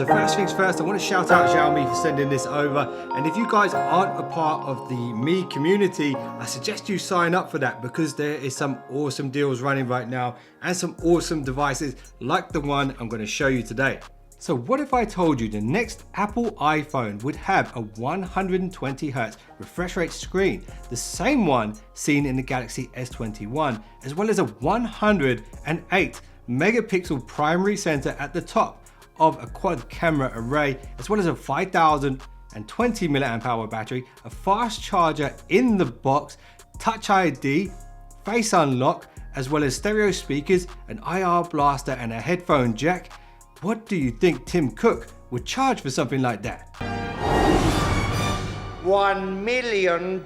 So first things first, I want to shout out Xiaomi for sending this over. And if you guys aren't a part of the Mi community, I suggest you sign up for that because there is some awesome deals running right now and some awesome devices like the one I'm going to show you today. So what if I told you the next Apple iPhone would have a 120Hz refresh rate screen, the same one seen in the Galaxy S21, as well as a 108 megapixel primary sensor at the top of a quad camera array, as well as a 5020 mAh battery, a fast charger in the box, Touch ID, Face Unlock, as well as stereo speakers, an IR blaster and a headphone jack? What do you think Tim Cook would charge for something like that? $1 million.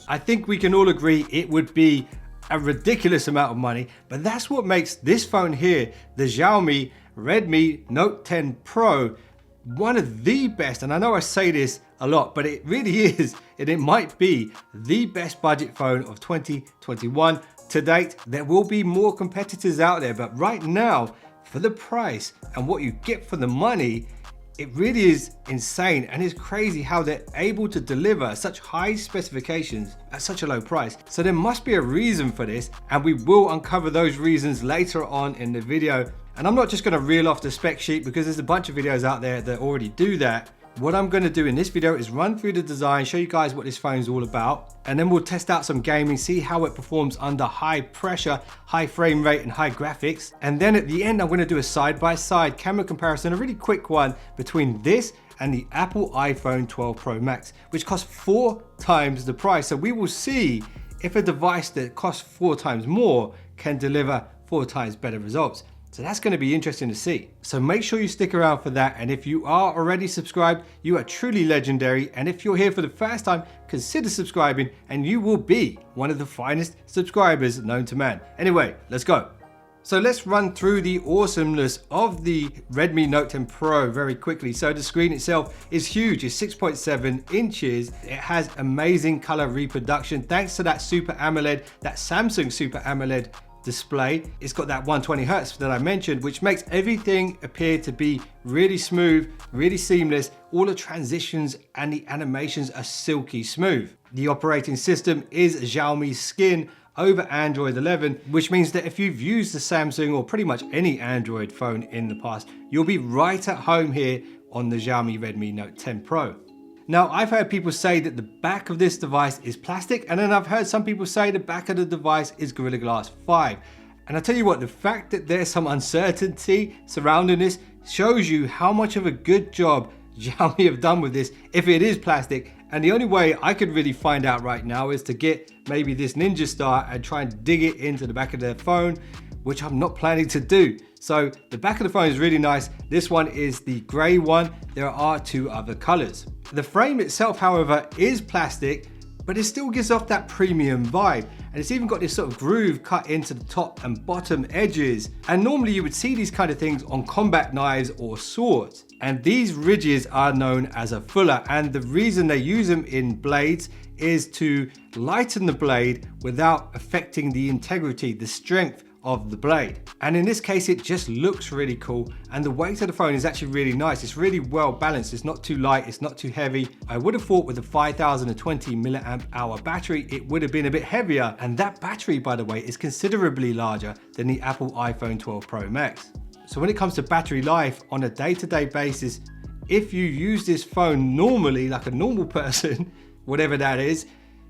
I think we can all agree it would be a ridiculous amount of money, but that's what makes this phone here, the Xiaomi Redmi Note 10 Pro, one of the best, and I know I say this a lot, but it really is, and it might be the best budget phone of 2021 to date. There will be more competitors out there, but right now, for the price and what you get for the money, it really is insane, and it's crazy how they're able to deliver such high specifications at such a low price. So there must be a reason for this, and we will uncover those reasons later on in the video. And I'm not just going to reel off the spec sheet because there's a bunch of videos out there that already do that. What I'm going to do in this video is run through the design, show you guys what this phone's all about, and then we'll test out some gaming, see how it performs under high pressure, high frame rate and high graphics. And then at the end, I'm going to do a side-by-side camera comparison, a really quick one between this and the Apple iPhone 12 Pro Max, which costs 4 times the price. So we will see if a device that costs 4 times more can deliver 4 times better results. So that's going to be interesting to see. So make sure you stick around for that. And if you are already subscribed, you are truly legendary. And if you're here for the first time, consider subscribing and you will be one of the finest subscribers known to man. Anyway, let's go. So let's run through the awesomeness of the Redmi Note 10 Pro very quickly. So the screen itself is huge, it's 6.7 inches. It has amazing color reproduction thanks to that Super AMOLED, that Samsung Super AMOLED display. It's got that 120Hz that I mentioned, which makes everything appear to be really smooth, really seamless. All the transitions and the animations are silky smooth. The operating system is Xiaomi Skin over Android 11, which means that if you've used the Samsung or pretty much any Android phone in the past, you'll be right at home here on the Xiaomi Redmi Note 10 Pro. Now, I've heard people say that the back of this device is plastic, and then I've heard some people say the back of the device is Gorilla Glass 5. And I tell you what, the fact that there's some uncertainty surrounding this shows you how much of a good job Xiaomi have done with this if it is plastic. And the only way I could really find out right now is to get maybe this Ninja Star and try and dig it into the back of their phone, which I'm not planning to do. So the back of the phone is really nice. This one is the gray one. There are 2 other colors. The frame itself, however, is plastic, but it still gives off that premium vibe. And it's even got this sort of groove cut into the top and bottom edges. And normally you would see these kind of things on combat knives or swords. And these ridges are known as a fuller. And the reason they use them in blades is to lighten the blade without affecting the integrity, the strength of the blade. And in this case, it just looks really cool. And the weight of the phone is actually really nice. It's really well balanced. It's not too light, it's not too heavy. I would have thought with a 5020 mAh battery, it would have been a bit heavier. And that battery, by the way, is considerably larger than the Apple iPhone 12 Pro Max. So when it comes to battery life on a day-to-day basis, if you use this phone normally, like a normal person, whatever that is,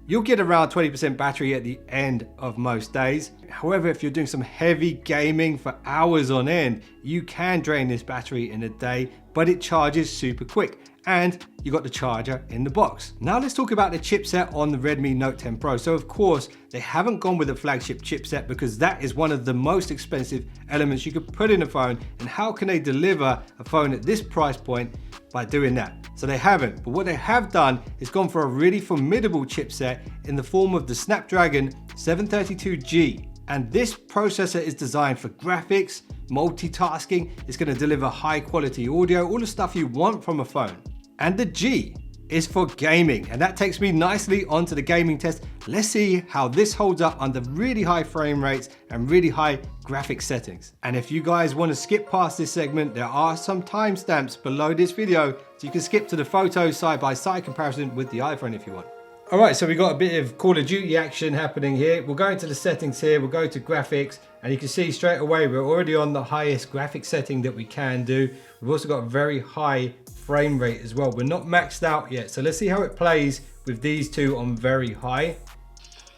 you'll get around 20% battery at the end of most days. However, if you're doing some heavy gaming for hours on end, you can drain this battery in a day, but it charges super quick. And you got the charger in the box. Now let's talk about the chipset on the Redmi Note 10 Pro. So of course, they haven't gone with a flagship chipset because that is one of the most expensive elements you could put in a phone. And how can they deliver a phone at this price point by doing that? So they haven't. But what they have done is gone for a really formidable chipset in the form of the Snapdragon 732G. And this processor is designed for graphics, multitasking. It's going to deliver high quality audio, all the stuff you want from a phone. And the G is for gaming, and that takes me nicely onto the gaming test. Let's see how this holds up under really high frame rates and really high graphic settings. And if you guys want to skip past this segment, there are some timestamps below this video, so you can skip to the photo side-by-side comparison with the iPhone if you want. All right, so we got a bit of Call of Duty action happening here. We'll go into the settings here, we'll go to graphics, and you can see straight away we're already on the highest graphic setting that we can do. We've also got a very high frame rate as well. We're not maxed out yet, so let's see how it plays with these two on very high.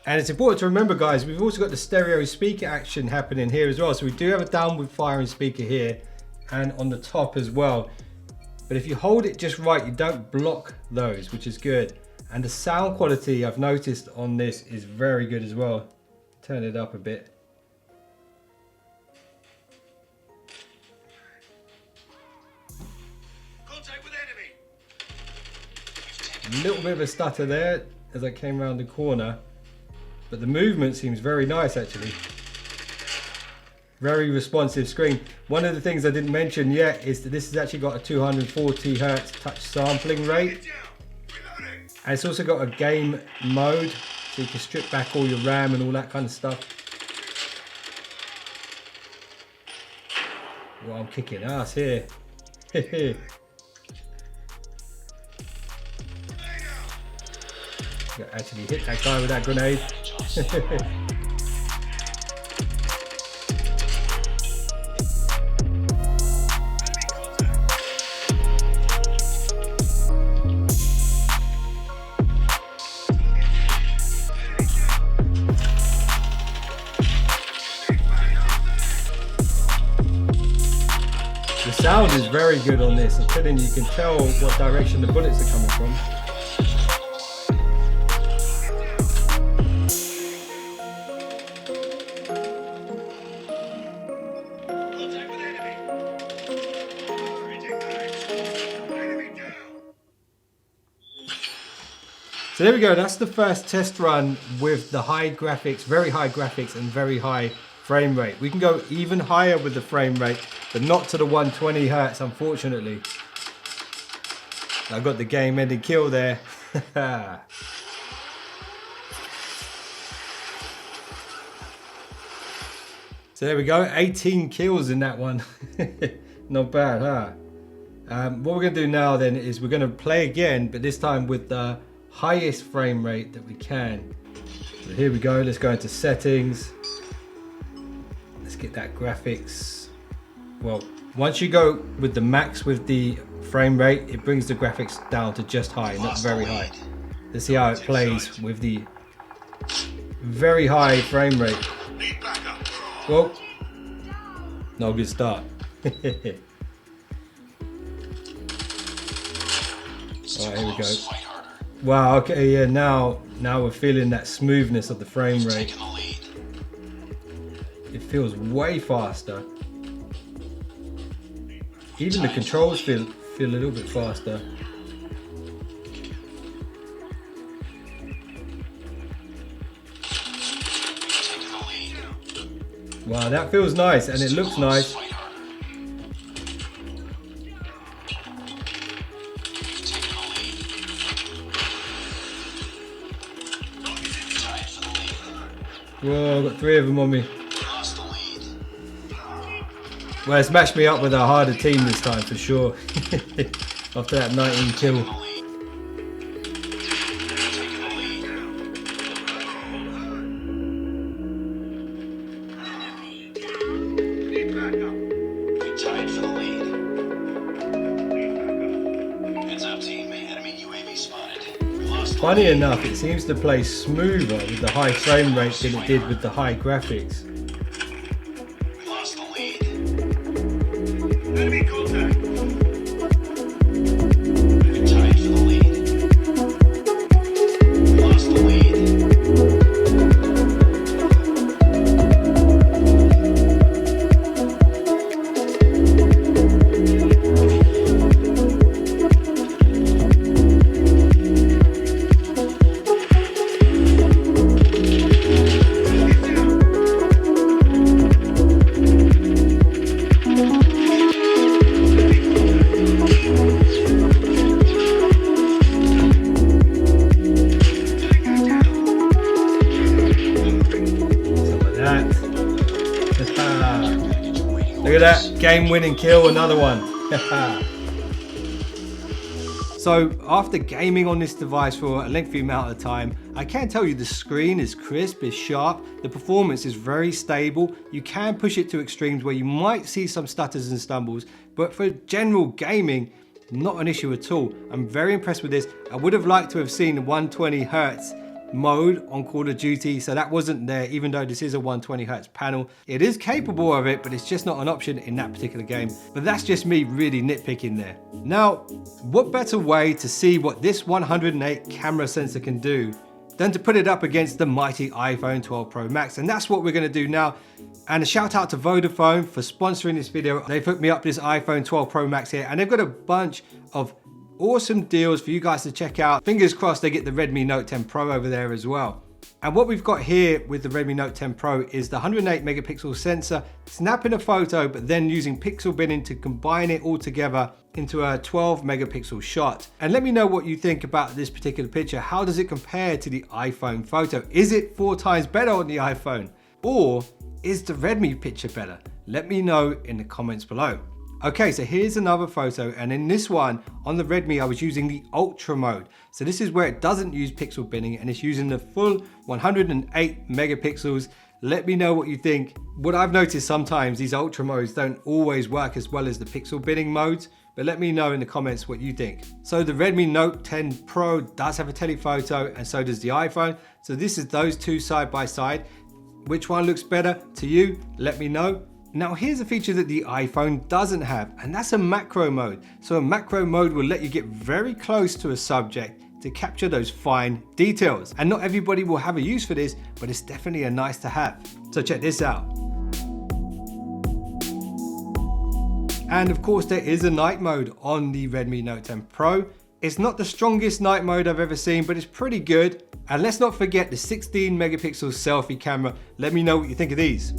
And it's important to remember, guys, we've also got the stereo speaker action happening here as well. So we do have a downward firing speaker here and on the top as well. But if you hold it just right, you don't block those, which is good. And the sound quality I've noticed on this is very good as well. Turn it up a bit. Contact with enemy. A little bit of a stutter there as I came around the corner, but the movement seems very nice actually. Very responsive screen. One of the things I didn't mention yet is that this has actually got a 240 Hz touch sampling rate. And it's also got a game mode, so you can strip back all your RAM and all that kind of stuff. Well, I'm kicking ass here. Gotta actually hit that guy with that grenade. The sound is very good on this. I'm telling you, you can tell what direction the bullets are coming from. So there we go, that's the first test run with the high graphics, very high graphics and very high frame rate. We can go even higher with the frame rate, but not to the 120 Hz, unfortunately. I got the game ending kill there. So there we go, 18 kills in that one. Not bad, huh? What we're gonna do now then is we're gonna play again, but this time with the highest frame rate that we can. So here we go, let's go into settings. Let's get that graphics. Well, once you go with the max with the frame rate, it brings the graphics down to just high, not very high. Let's see how it plays with the very high frame rate. Well, not a good start. Alright, here we go. Wow, okay, yeah, now we're feeling that smoothness of the frame rate. It feels way faster. Even the controls feel a little bit faster. Wow, that feels nice and it looks nice. Whoa, I've got 3 of them on me. Well, it's matched me up with a harder team this time for sure. After that 19 kill. Funny enough, it seems to play smoother with the high frame rate than it did with the high graphics. We lost the lead. Enemy contact. We're tied for the lead. We lost the lead. Look at that, game winning kill, another one. So after gaming on this device for a lengthy amount of time, I can tell you the screen is crisp, it's sharp, the performance is very stable. You can push it to extremes where you might see some stutters and stumbles, but for general gaming, not an issue at all. I'm very impressed with this. I would have liked to have seen the 120 Hertz mode on Call of Duty, so that wasn't there, even though this is a 120 Hertz panel. It is capable of it, but it's just not an option in that particular game. But that's just me really nitpicking there. Now, what better way to see what this 108 camera sensor can do than to put it up against the mighty iPhone 12 Pro Max? And that's what we're going to do now. And a shout out to Vodafone for sponsoring this video. They've hooked me up this iPhone 12 Pro Max here, and they've got a bunch of awesome deals for you guys to check out. Fingers crossed they get the Redmi Note 10 Pro over there as well. And what we've got here with the Redmi Note 10 Pro is the 108 megapixel sensor, snapping a photo, but then using pixel binning to combine it all together into a 12 megapixel shot. And let me know what you think about this particular picture. How does it compare to the iPhone photo? Is it 4 times better on the iPhone? Or is the Redmi picture better? Let me know in the comments below. Okay, so here's another photo, and in this one, on the Redmi, I was using the Ultra mode. So this is where it doesn't use pixel binning, and it's using the full 108 megapixels. Let me know what you think. What I've noticed sometimes, these Ultra modes don't always work as well as the pixel binning modes, but let me know in the comments what you think. So the Redmi Note 10 Pro does have a telephoto, and so does the iPhone. So this is those two side by side. Which one looks better to you? Let me know. Now here's a feature that the iPhone doesn't have, and that's a macro mode. So a macro mode will let you get very close to a subject to capture those fine details. And not everybody will have a use for this, but it's definitely a nice to have. So check this out. And of course there is a night mode on the Redmi Note 10 Pro. It's not the strongest night mode I've ever seen, but it's pretty good. And let's not forget the 16 megapixel selfie camera. Let me know what you think of these.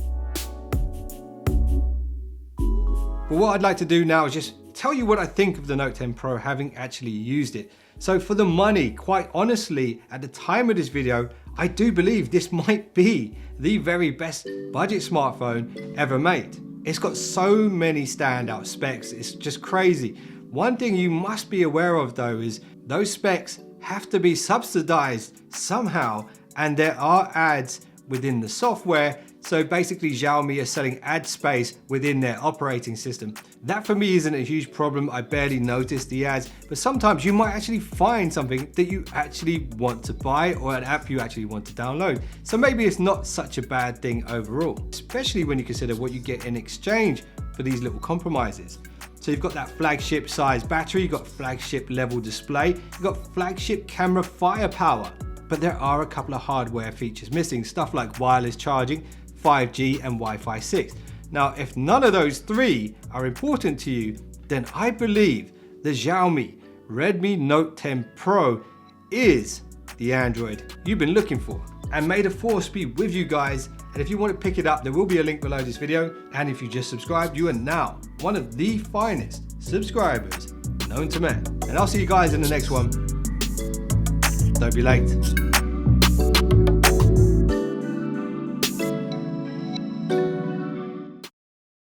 But what I'd like to do now is just tell you what I think of the Note 10 Pro having actually used it. So for the money, quite honestly, at the time of this video, I do believe this might be the very best budget smartphone ever made. It's got so many standout specs, it's just crazy. One thing you must be aware of though is those specs have to be subsidized somehow, and there are ads within the software. So basically Xiaomi are selling ad space within their operating system. That for me isn't a huge problem. I barely notice the ads, but sometimes you might actually find something that you actually want to buy or an app you actually want to download. So maybe it's not such a bad thing overall, especially when you consider what you get in exchange for these little compromises. So you've got that flagship size battery, you've got flagship level display, you've got flagship camera firepower, but there are a couple of hardware features missing, stuff like wireless charging, 5G and Wi-Fi 6. Now, if none of those three are important to you, then I believe the Xiaomi Redmi Note 10 Pro is the Android you've been looking for. And may the force be with you guys. And if you want to pick it up, there will be a link below this video. And if you just subscribed, you are now one of the finest subscribers known to man. And I'll see you guys in the next one. Don't be late.